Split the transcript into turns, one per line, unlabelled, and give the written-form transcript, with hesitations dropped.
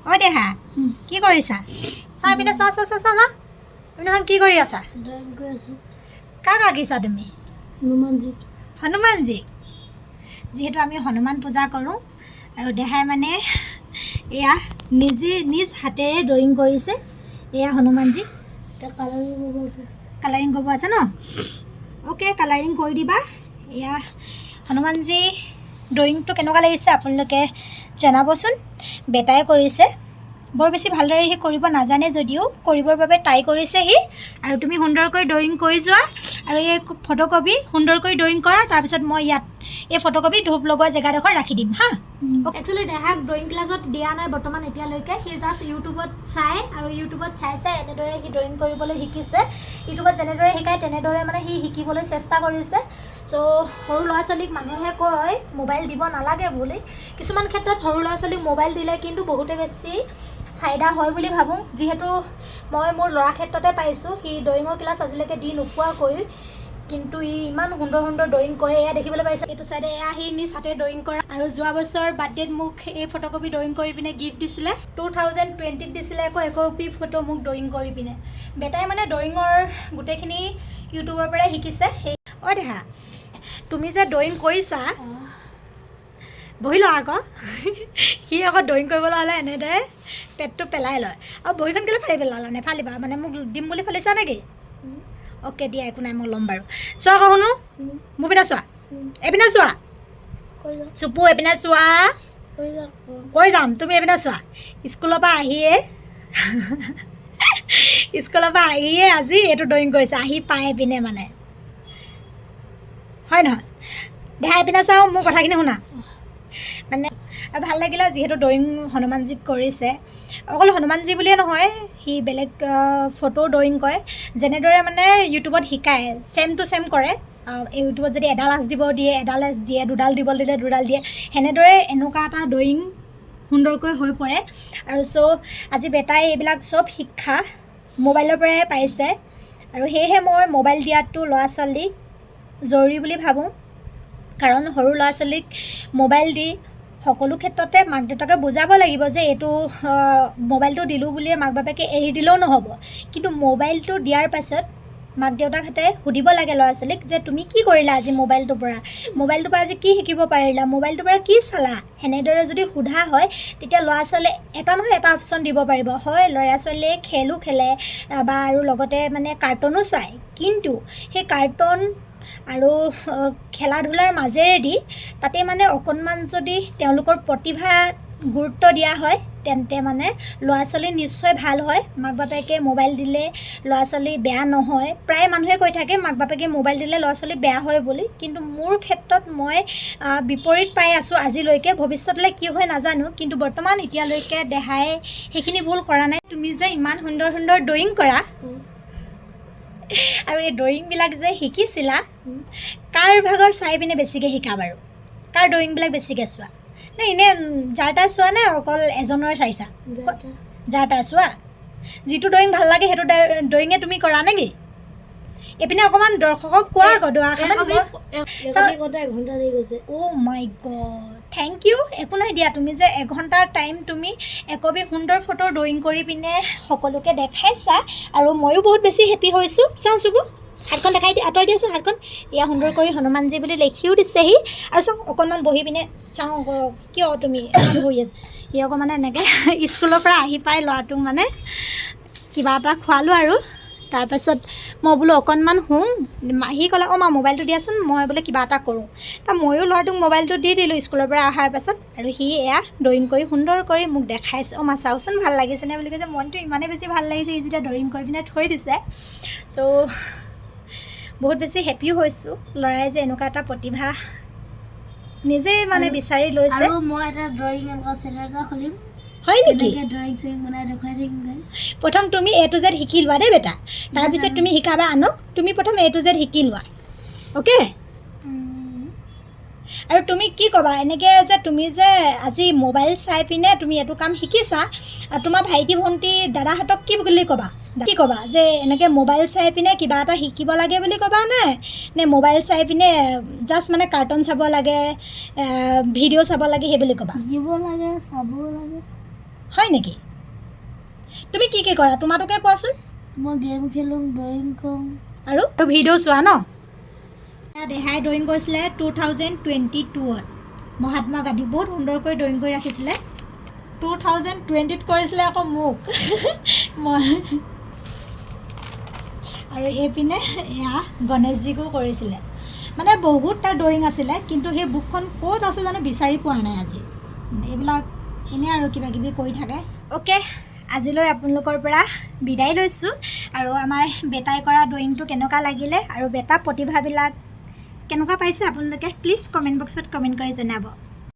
অ দেহা কি কৰিছা চাই পিনে চা চা চা চা তুমি কি কৰি আছা
ড্ৰয়িং কৰি আছোঁ
কাক আঁকিছা তুমি হনুমানজি যিহেতু আমি হনুমান পূজা কৰোঁ আৰু দেহাই মানে এয়া নিজ হাতেৰে ড্ৰয়িং কৰিছে এয়া হনুমানজি কালাৰিং কৰিব আছে ন অ'কে কালাৰিং কৰি দিবা এয়া হনুমানজি ড্ৰয়িংটো কেনেকুৱা লাগিছে আপোনালোকে জনাবচোন বেটাই কৰিছে বৰ বেছি ভালদৰে সি কৰিব নাজানে যদিও কৰিবৰ বাবে ট্ৰাই কৰিছে সি আৰু তুমি সুন্দৰকৈ ড্ৰয়িং কৰি যোৱা আৰু এই ফটোকপি সুন্দৰকৈ ড্ৰয়িং কৰা তাৰপিছত মই ইয়াত এই ফটোকপি ধূপ লগোৱা জেগাডোখৰ ৰাখি দিম হা একচুৱেলি দেহাক ড্ৰয়িং ক্লাছত দিয়া নাই বৰ্তমান এতিয়ালৈকে সি জাষ্ট ইউটিউবত চাই আৰু ইউটিউবত চাই এনেদৰে সি ড্ৰয়িং কৰিবলৈ শিকিছে ইউটিউবত যেনেদৰে শিকায় তেনেদৰে মানে সি শিকিবলৈ চেষ্টা কৰিছে চ' সৰু ল'ৰা ছোৱালীক মানুহে কয় মোবাইল দিব নালাগে বুলি কিছুমান ক্ষেত্ৰত সৰু ল'ৰা ছোৱালীক মোবাইল দিলে কিন্তু বহুতে বেছি ফাইদা হয় বুলি ভাবোঁ যিহেতু মই মোৰ ল'ৰা ক্ষেত্ৰতে পাইছোঁ সি ড্ৰয়িঙৰ ক্লাছ আজিলৈকে দি নোপোৱাকৈ কিন্তু ই ইমান সুন্দৰ সুন্দৰ ড্ৰয়িং কৰে এয়া দেখিবলৈ পাইছে এইটো চাইডে এয়া সি নিজ হাতে ড্ৰয়িং কৰা আৰু যোৱা বছৰ বাৰ্থডেত মোক এই ফটোকপি ড্ৰয়িং কৰি পিনে গিফ্ট দিছিলে 2020ত দিছিলে আকৌ একপি ফটো মোক ড্ৰয়িং কৰি পিনে বেটাই মানে ড্ৰয়িঙৰ গোটেইখিনি ইউটিউবৰ পৰাই শিকিছে সেই অ' দেহা তুমি যে ড্ৰয়িং কৰিছা বহি লোৱা আকৌ সি আকৌ ড্ৰয়িং কৰিবলৈ হ'লে এনেদৰে পেটটো পেলাই লয় আৰু বহীখন কেলৈ ফালি পেলালা নেফালিবা মানে মোক দিম বুলি ফালিছা নেকি অ'কে দিয়া একো নাই মই ল'ম বাৰু চোৱা আকৌ শুনো মোৰ পিনে চোৱা এইপিনে চোৱা চুপু এইপিনে চোৱা কৈ যাম তুমি এইপিনে চোৱা স্কুলৰ পৰা আহিয়ে আজি এইটো ড্ৰয়িং কৰিছে আহি পাই পিনে মানে হয় নহয় দেহা এইপিনে চাওঁ মোৰ কথাখিনি শুনা মানে আৰু ভাল লাগিলে যিহেতু ড্ৰয়িং হনুমানজীক কৰিছে অকল হনুমানজী বুলিয়ে নহয় সি বেলেগ ফটো ড্ৰয়িং কৰে যেনেদৰে মানে ইউটিউবত শিকায় ছেম টু ছেম কৰে ইউটিউবত যদি এডাল আঁচ দিব দিয়ে এডাল আঁচ দিয়ে দুডাল দিব দিলে দুডাল দিয়ে সেনেদৰে এনেকুৱা এটা ড্ৰয়িং সুন্দৰকৈ হৈ পৰে আৰু চ' আজি বেটাই এইবিলাক চব শিক্ষা মোবাইলৰ পৰাই পাইছে আৰু সেয়েহে মই মোবাইল দিয়াটো ল'ৰা ছোৱালীক জৰুৰী বুলি ভাবোঁ কাৰণ সৰু ল'ৰা ছোৱালীক মোবাইল দি সকলো ক্ষেত্ৰতে মাক দেউতাকে বুজাব লাগিব যে এইটো মোবাইলটো দিলোঁ বুলিয়ে মাক বাপেকে এৰি দিলেও নহ'ব কিন্তু মোবাইলটো দিয়াৰ পাছত মাক দেউতাকহঁতে সুধিব লাগে ল'ৰা ছোৱালীক যে তুমি কি কৰিলা আজি মোবাইলটোৰ পৰা আজি কি শিকিব পাৰিলা মোবাইলটোৰ পৰা কি চালা সেনেদৰে যদি সোধা হয় তেতিয়া ল'ৰা ছোৱালীয়ে এটা নহয় এটা অপশ্যন দিব পাৰিব হয় ল'ৰা ছোৱালীয়ে খেলো খেলে বা আৰু লগতে মানে কাৰ্টুনো চায় কিন্তু সেই কাৰ্টুন আৰু খেলা ধূলাৰ মাজেৰেদি তাতে মানে অকণমান যদি তেওঁলোকৰ প্ৰতিভা গুৰুত্ব দিয়া হয় তেন্তে মানে ল'ৰা ছোৱালী নিশ্চয় ভাল হয় মাক বাপেকে মোবাইল দিলে ল'ৰা ছোৱালী বেয়া নহয় প্ৰায় মানুহে কৈ থাকে মাক বাপেকে মোবাইল দিলে ল'ৰা ছোৱালী বেয়া হয় বুলি কিন্তু মোৰ ক্ষেত্ৰত মই বিপৰীত পাই আছোঁ আজিলৈকে ভৱিষ্যতলৈ কি হয় নাজানো কিন্তু বৰ্তমান এতিয়ালৈকে দেহাই সেইখিনি ভুল কৰা নাই তুমি যে ইমান সুন্দৰ সুন্দৰ ড্ৰয়িং কৰা আৰু এই ড্ৰয়িংবিলাক যে শিকিছিলা কাৰ ভাগৰ চাই পিনে বেছিকৈ শিকা বাৰু কাৰ ড্ৰয়িংবিলাক বেছিকৈ চোৱা নে এনেই যাৰ তাৰ চোৱা নে অকল এজনৰ চাইছা যাৰ তাৰ চোৱা যিটো ড্ৰয়িং ভাল লাগে সেইটো ড্ৰয়িঙে তুমি কৰা নেকি এইপিনে অকণমান দৰ্শকক কোৱা আকৌ অ' মাই গড থেংক ইউ একো নাই দিয়া তুমি যে এঘণ্টাৰ টাইম তুমি একবি সুন্দৰ ফটো ড্ৰয়িং কৰি পিনে সকলোকে দেখাইছা আৰু ময়ো বহুত বেছি হেপী হৈছোঁ চাওঁ চুবু হাতখন দেখাই দি আঁতৰাই দিয়াচোন হাতখন এয়া সুন্দৰ কৰি হনুমানজী বুলি লিখিও দিছেহি আৰু চাওঁ অকণমান বহি পিনে চাওঁ কিয় তুমি বহি আছে সি আকৌ মানে এনেকৈ স্কুলৰ পৰা আহি পাই ল'ৰাটোক মানে কিবা এটা খোৱালোঁ আৰু তাৰপাছত মই বোলো অকণমান শুওঁ সি ক'লে অঁ মা মোবাইলটো দিয়াচোন মই বোলে কিবা এটা কৰোঁ ময়ো ল'ৰাটোক মোবাইলটো দি দিলোঁ স্কুলৰ পৰা অহাৰ পাছত আৰু সি এয়া ড্ৰয়িং কৰি সুন্দৰ কৰি মোক দেখাইছে অঁ মা চাওকচোন ভাল লাগিছেনে বুলি কৈছে মনটো ইমানেই বেছি ভাল লাগিছে সি যেতিয়া ড্ৰয়িং কৰি পিনে থৈ দিছে চ' বহুত বেছি হেপিও হৈছোঁ ল'ৰাই যে এনেকুৱা এটা প্ৰতিভা নিজেই মানে বিচাৰি লৈছে
মই এটা ড্ৰয়িং চেনেল এটা খুলিম
হয় নেকি
ড্ৰয়িং চয়িং বনাই দেখুৱাই দিম
প্ৰথম তুমি A to Z শিকি লোৱা দেই বেটা তাৰপিছত তুমি শিকাবা আনক তুমি প্ৰথম A to Z শিকি লোৱা অ'কে আৰু তুমি কি ক'বা এনেকৈ যে তুমি যে আজি মোবাইল চাই পিনে তুমি এইটো কাম শিকিছা তোমাৰ ভাইটি ভণ্টি দাদাহঁতক কি বুলি ক'বা যে এনেকৈ মোবাইল চাই পিনে কিবা এটা শিকিব লাগে বুলি ক'বা নে মোবাইল চাই পিনে জাষ্ট মানে কাৰ্টুন চাব লাগে ভিডিঅ' চাব লাগে সেই বুলি ক'বা
শিকিব লাগে চাব লাগে
হয় নেকি? তুমি কি কৰা তোমাৰটোকে কোৱাচোন।
মই গেম খেলোঁ, ড্ৰয়িং কৰোঁ।
আৰু ভিডিঅ' চোৱা ন? দেহাই ড্ৰয়িং কৰিছিলে 2022ত মহাত্মা গান্ধী বহুত সুন্দৰকৈ ড্ৰয়িং কৰি ৰাখিছিলে। 2020ত কৰিছিলে আকৌ মোক মই আৰু এইপিনে এয়া গণেশজীকো কৰিছিলে। মানে বহুত তাৰ ড্ৰয়িং আছিলে, কিন্তু সেই বুকখন ক'ত আছে জানো বিচাৰি পোৱা নাই আজি। এইবিলাক এনেই আৰু কিবা কিবি কৰি থাকে। অ'কে, আজিলৈ আপোনালোকৰ পৰা বিদায় লৈছোঁ। আৰু আমাৰ বেটাই কৰা ড্ৰয়িংটো কেনেকুৱা লাগিলে আৰু বেটা প্ৰতিভাবিলাক কেনেকুৱা পাইছে আপোনালোকে প্লিজ কমেণ্ট বক্সত কমেণ্ট কৰি জনাব।